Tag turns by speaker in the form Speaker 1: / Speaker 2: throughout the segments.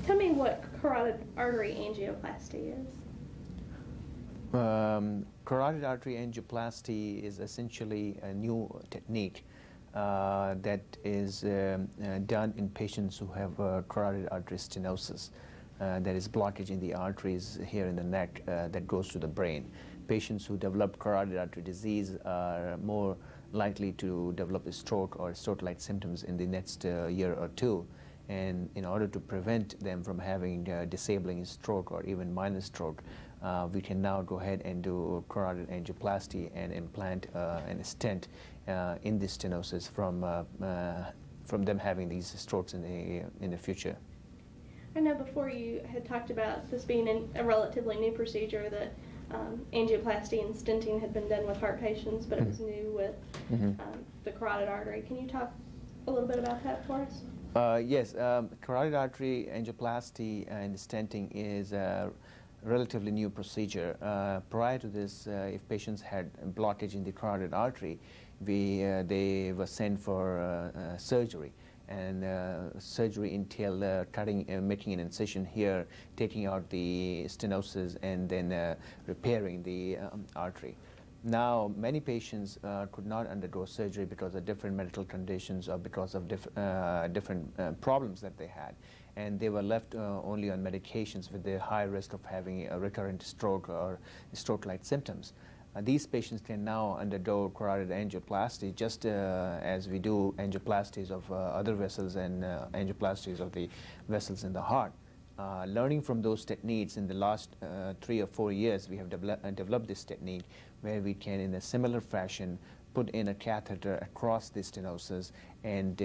Speaker 1: Tell me what carotid artery angioplasty is.
Speaker 2: Carotid artery angioplasty is essentially a new technique that is done in patients who have carotid artery stenosis. That is blockage in the arteries here in the neck that goes to the brain. Patients who develop carotid artery disease are more likely to develop a stroke or stroke-like symptoms in the next year or two. And in order to prevent them from having disabling stroke or even minor stroke, we can now go ahead and do carotid angioplasty and implant and stent in the stenosis from them having these strokes in the future.
Speaker 1: I know before you had talked about this being a relatively new procedure, that angioplasty and stenting had been done with heart patients, but it was new with the carotid artery. Can you talk a little bit about that for us?
Speaker 2: Yes, carotid artery angioplasty and stenting is a relatively new procedure. Prior to this, if patients had blockage in the carotid artery, they were sent for surgery. And surgery entailed cutting, making an incision here, taking out the stenosis, and then repairing the artery. Now, many patients could not undergo surgery because of different medical conditions or because of different problems that they had. And they were left only on medications with the high risk of having a recurrent stroke or stroke-like symptoms. These patients can now undergo carotid angioplasty just as we do angioplasties of other vessels and angioplasties of the vessels in the heart. Learning from those techniques in the last 3 or 4 years, we have developed this technique where we can, in a similar fashion, put in a catheter across the stenosis and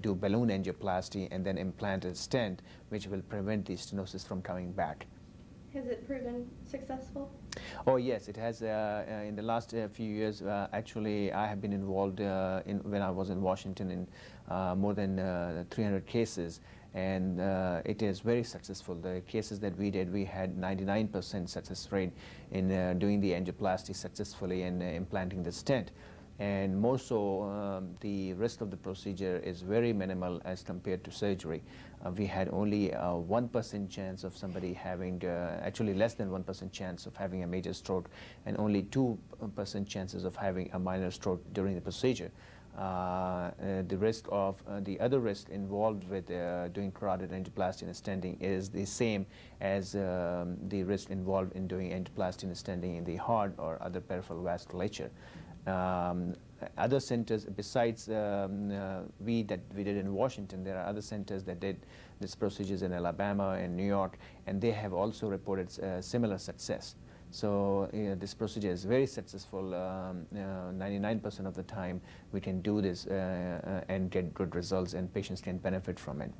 Speaker 2: do balloon angioplasty and then implant a stent which will prevent the stenosis from coming back.
Speaker 1: Has it proven successful?
Speaker 2: Oh yes, it has. In the last few years, actually, I have been involved when I was in Washington in more than 300 cases, and it is very successful. The cases that we did, we had 99% success rate in doing the angioplasty successfully and implanting the stent. And more so, the risk of the procedure is very minimal as compared to surgery. We had only a 1% chance of somebody having, actually less than 1% chance of having a major stroke, and only 2% chances of having a minor stroke during the procedure. The risk of the other risk involved with doing carotid angioplasty and stenting is the same as the risk involved in doing angioplasty and stenting in the heart or other peripheral vasculature. Other centers besides we did in Washington, there are other centers that did these procedures in Alabama and New York, and they have also reported similar success. So this procedure is very successful. 99% of the time we can do this and get good results, and patients can benefit from it.